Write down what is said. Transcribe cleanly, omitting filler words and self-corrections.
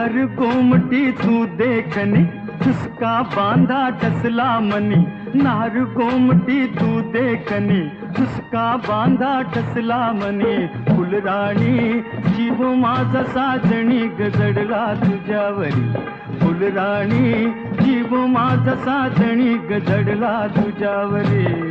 नार गोमटी तू देखनी, उसका बांधा टसला मनी. नार गोमटी तू देखनी, उसका बांधा टसला मनी. फुलराणी जीव माझा साजणी गजडला तुझ्यावरी. फुलराणी जीव माझा साजणी गजडला तुझ्यावरी.